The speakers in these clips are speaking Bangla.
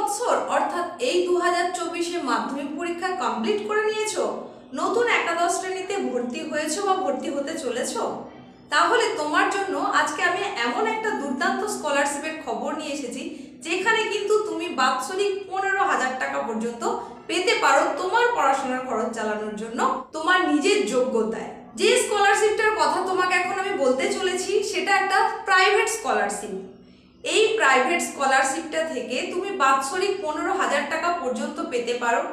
বছর অর্থাৎ এই 2024-এ মাধ্যমিক পরীক্ষা কমপ্লিট করে নিয়েছো, নতুন একাদশ শ্রেণীতে ভর্তি হয়েছো বা ভর্তি হতে চলেছো, তাহলে তোমার জন্য আজকে আমি এমন একটা দুর্দান্ত স্কলারশিপের খবর নিয়ে এসেছি যেখানে কিন্তু তুমি বাৎসরিক 15,000 টাকা পর্যন্ত পেতে পারো তোমার পড়াশোনার খরচ চালানোর জন্য তোমার নিজের যোগ্যতায়। যে স্কলারশিপটার কথা তোমাকে এখন আমি বলতে চলেছি সেটা একটা প্রাইভেট স্কলারশিপ। এই প্রাইভেট স্কলারশিপটা থেকে তুমি বাৎসরিক 15,000 টাকা পর্যন্ত পেতে পারো।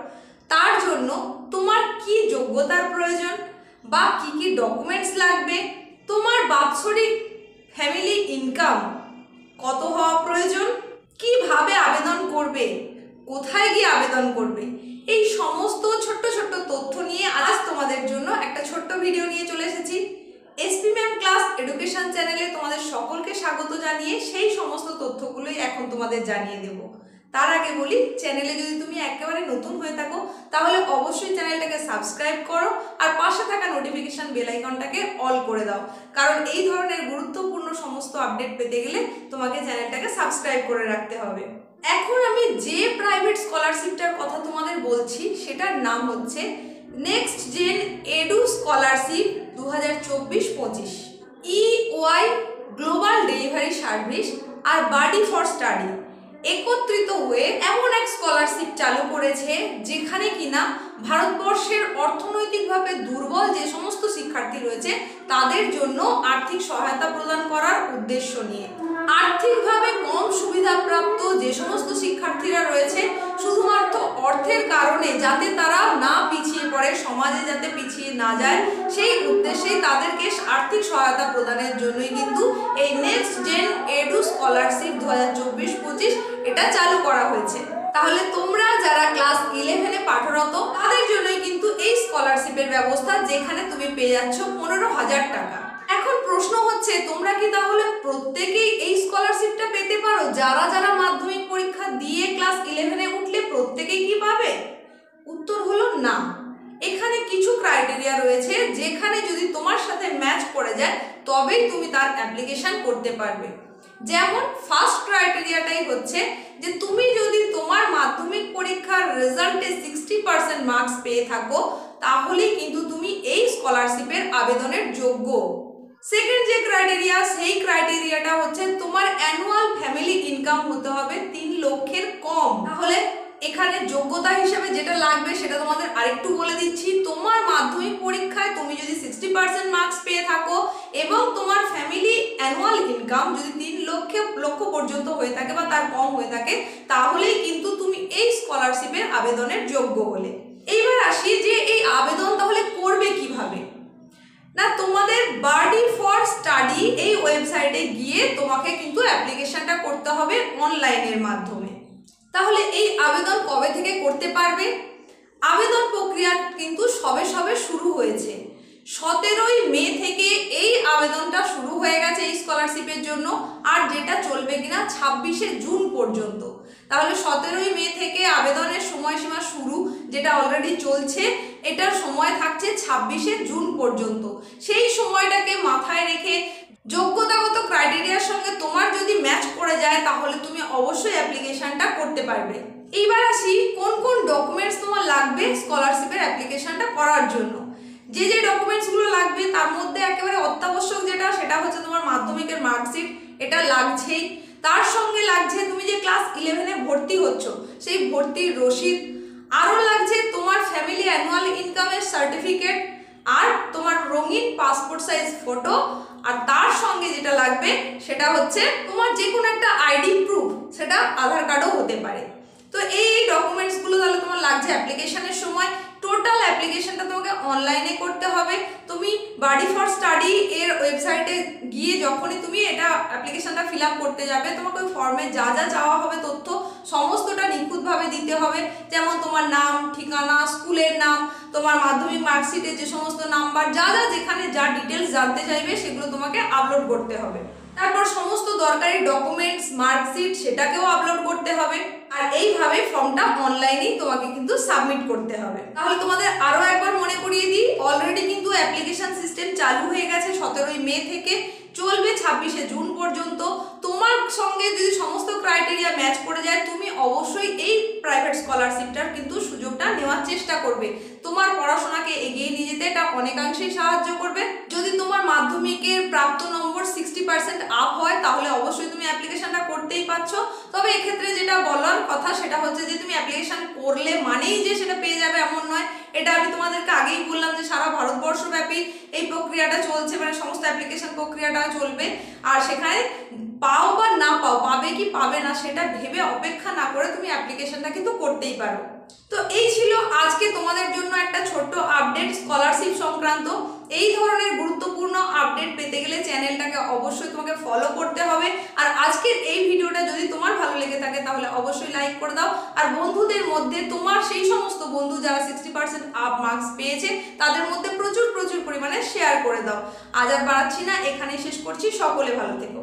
তার জন্য তোমার কি যোগ্যতার প্রয়োজন বা কি কি ডকুমেন্টস লাগবে, তোমার বাৎসরিক ফ্যামিলি ইনকাম কত হওয়া প্রয়োজন, কিভাবে আবেদন করবে, কোথায় গিয়ে আবেদন করবে, এই সমস্ত ছোট্ট ছোট্ট তথ্য নিয়ে আজ তোমাদের জন্য একটা ছোট্ট ভিডিও নিয়ে চলে এসেছি। এসপি ম্যাম ক্লাস এডুকেশন চ্যানেলে তোমাদের সকলকে স্বাগত জানিয়ে সেই সমস্ত তথ্যগুলোই এখন তোমাদের জানিয়ে দেব। তার আগে বলি, চ্যানেলে যদি তুমি একেবারে নতুন হয়ে থাকো তাহলে অবশ্যই চ্যানেলটাকে সাবস্ক্রাইব করো আর পাশে থাকা নোটিফিকেশন বেল আইকনটাকে অল করে দাও, কারণ এই ধরনের গুরুত্বপূর্ণ সমস্ত আপডেট পেতে গেলে তোমাকে চ্যানেলটাকে সাবস্ক্রাইব করে রাখতে হবে। এখন আমি যে প্রাইভেট স্কলারশিপটার কথা তোমাদের বলছি সেটার নাম হচ্ছে next gen edu scholarship 2024-25। EY global delivery service আর বাডি ফর স্টাডি একত্রিত হয়ে এমন এক স্কলারশিপ চালু করেছে যেখানে কিনা ভারতবর্ষের অর্থনৈতিকভাবে দুর্বল যে সমস্ত শিক্ষার্থী রয়েছে তাদের জন্য আর্থিক সহায়তা প্রদান করার উদ্দেশ্য নিয়ে। আর্থিকভাবে কম সুবিধাপ্রাপ্ত যে সমস্ত শিক্ষার্থীরা রয়েছে, শুধুমাত্র অর্থের কারণে যাতে তারা না পিছিয়ে পড়ে, সমাজে যাতে পিছিয়ে না যায়, সেই উদ্দেশ্যেই তাদেরকে আর্থিক সহায়তা প্রদানের জন্যই কিন্তু এই নেক্সট জেন এডু স্কলারশিপ 2024-25 এটা চালু করা হয়েছে। তাহলে তোমরা যারা ক্লাস 11-এ পাঠরত তাদের জন্যই কিন্তু এই স্কলারশিপের ব্যবস্থা, যেখানে তুমি পেয়ে যাচ্ছ 15,000 টাকা। এখন প্রশ্ন হচ্ছে, তোমরা কি তাহলে প্রত্যেকেই এই স্কলারশিপটা পেতে পারো? যারা যারা মাধ্যমিক পরীক্ষা দিয়ে ক্লাস 11-এ উঠলে প্রত্যেকেই কি পাবে? উত্তর হলো না। এখানে কিছু ক্রাইটেরিয়া রয়েছে যেখানে যদি তোমার সাথে ম্যাচ করে যায় তবেই তুমি তার অ্যাপ্লিকেশন করতে পারবে। যেমন ফার্স্ট ক্রাইটেরিয়াটাই হচ্ছে যে তুমি যদি তোমার মাধ্যমিক পরীক্ষার রেজাল্টে 60% মার্কস পেয়ে থাকো তাহলেই কিন্তু তুমি এই স্কলারশিপের আবেদনের যোগ্য। সেকেন্ড যে ক্রাইটেরিয়া, সেই ক্রাইটেরিয়াটা হচ্ছে তোমার অ্যানুয়াল ফ্যামিলি ইনকাম হতে হবে 3 লক্ষের কম। তাহলে এখানে যোগ্যতা হিসেবে যেটা লাগবে সেটা তোমাদের আরেকটু বলে দিচ্ছি। তোমার মাধ্যমিক পরীক্ষায় তুমি যদি 60% মার্কস পেয়ে থাকো এবং তোমার ফ্যামিলি অ্যানুয়াল ইনকাম যদি 3 লক্ষ পর্যন্ত হয়ে থাকে বা তার কম হয়ে থাকে তাহলেই কিন্তু তুমি এই স্কলারশিপের আবেদনের যোগ্য হলে। এইবার আসি যে এই আবেদন তাহলে করবে কিভাবে। না, তোমাদের বাডি ফর স্টাডি এই ওয়েবসাইটে গিয়ে তোমাকে কিন্তু অ্যাপ্লিকেশনটা করতে হবে অনলাইনের মাধ্যমে। তাহলে এই আবেদন কবে থেকে করতে পারবে? আবেদন প্রক্রিয়া কিন্তু সবে সবে শুরু হয়েছে। 17ই মে থেকে এই আবেদনটা শুরু হয়ে গেছে এই স্কলারশিপের জন্য, আর যেটা চলবে কিনা 26শে জুন পর্যন্ত। তাহলে 17ই মে থেকে আবেদনের সময়সীমা শুরু, যেটা অলরেডি চলছে, এটার সময় থাকছে 26শে জুন পর্যন্ত। সেই সময়টাকে মাথায় রেখে যোগ্যতাগত ক্রাইটেরিয়ার সঙ্গে তোমার যদি ম্যাচ করে যায় তাহলে তুমি অবশ্যই অ্যাপ্লিকেশনটা করতে পারবে। এইবার আসি কোন কোন ডকুমেন্টস তোমার লাগবে স্কলারশিপের অ্যাপ্লিকেশনটা করার জন্য। যে যে ডকুমেন্টসগুলো লাগবে তার মধ্যে একেবারে অত্যাবশ্যক যেটা, সেটা হচ্ছে তোমার মাধ্যমিকের মার্কশিট, এটা লাগছেই। তার সঙ্গে লাগছে তুমি যে ক্লাস 11-এ ভর্তি হচ্ছ সেই ভর্তির রসিদ, আরও লাগছে তোমার ফ্যামিলি অ্যানুয়াল ইনকামের সার্টিফিকেট আর তোমার রঙিন পাসপোর্ট সাইজ ফটো, আর তার সঙ্গে যেটা লাগবে সেটা হচ্ছে তোমার যে কোনো একটা আইডি প্রুফ, সেটা আধার কার্ডও হতে পারে। তো এই ডকুমেন্টসগুলো তাহলে তোমার লাগছে অ্যাপ্লিকেশনের সময়। টোটাল অ্যাপ্লিকেশনটা তোমাকে অনলাইনে করতে হবে। তুমি বাডি ফর স্টাডি এর ওয়েবসাইটে গিয়ে যখনই তুমি এটা অ্যাপ্লিকেশনটা ফিল আপ করতে যাবে, তোমাকে ওই ফর্মে যা যা চাওয়া হবে তথ্য সমস্তটা নিখুঁতভাবে দিতে হবে। যেমন তোমার নাম, ঠিকানা, স্কুলের নাম, তোমার মাধ্যমিক মার্কশিটের যে সমস্ত নাম্বার, যা যা যেখানে যা ডিটেলস জানতে চাইবে সেগুলো তোমাকে আপলোড করতে হবে। তারপর সমস্ত দরকারি ডকুমেন্টস, মার্কশিট সেটাকেও আপলোড করতে হবে। আর এইভাবে ফর্মটা অনলাইনেই তোমাকে কিন্তু সাবমিট করতে হবে। তাহলে তোমাদের আরও একবার মনে করিয়ে দিই, অলরেডি কিন্তু অ্যাপ্লিকেশন সিস্টেম চালু হয়ে গেছে 17ই মে থেকে, চলবে 26শে জুন পর্যন্ত। তোমার সঙ্গে যদি সমস্ত ক্রাইটেরিয়া ম্যাচ করে যায় তুমি অবশ্যই এই প্রাইভেট স্কলারশিপটার কিন্তু সুযোগটা নেওয়ার চেষ্টা করবে। তোমার পড়াশোনাকে এগিয়ে নিয়ে যেতে এটা অনেকাংশেই সাহায্য করবে। যদি তোমার মাধ্যমিকের প্রাপ্ত নম্বর 60% আপ হয় তাহলে অবশ্যই তুমি অ্যাপ্লিকেশনটা করতেই পারছো। তবে এক্ষেত্রে যেটা বলার কথা সেটা হচ্ছে যে তুমি অ্যাপ্লিকেশন করলে মানেই যে সেটা পেয়ে যাবে এমন নয়। এটা আমি তোমাদেরকে আগেই বললাম যে সারা ভারতবর্ষব্যাপী এই প্রক্রিয়াটা চলছে, মানে সমস্ত অ্যাপ্লিকেশন প্রক্রিয়াটা চলবে। আর সেখানে পাও বা না পাও, পাবে কি পাবে না সেটা ভেবে অপেক্ষা না করে তুমি অ্যাপ্লিকেশনটা কিন্তু করতেই পারো। তো এই ছিল আজকে তোমাদের জন্য একটা ছোট্ট আপডেট স্কলারশিপ সংক্রান্ত। এই ধরনের গুরুত্বপূর্ণ আপডেট পেতে গেলে চ্যানেলটাকে অবশ্যই তোমাকে ফলো করতে হবে। আর আজকের এই ভিডিওটা যদি তোমার ভালো লেগে থাকে তাহলে অবশ্যই লাইক করে দাও। আর বন্ধুদের মধ্যে তোমার সেই সমস্ত বন্ধু যারা 60% আপ মার্কস পেয়েছে তাদের মধ্যে প্রচুর পরিমাণে শেয়ার করে দাও। আজ আর বাড়াচ্ছি না, এখানেই শেষ করছি। সকলে ভালো থেকো।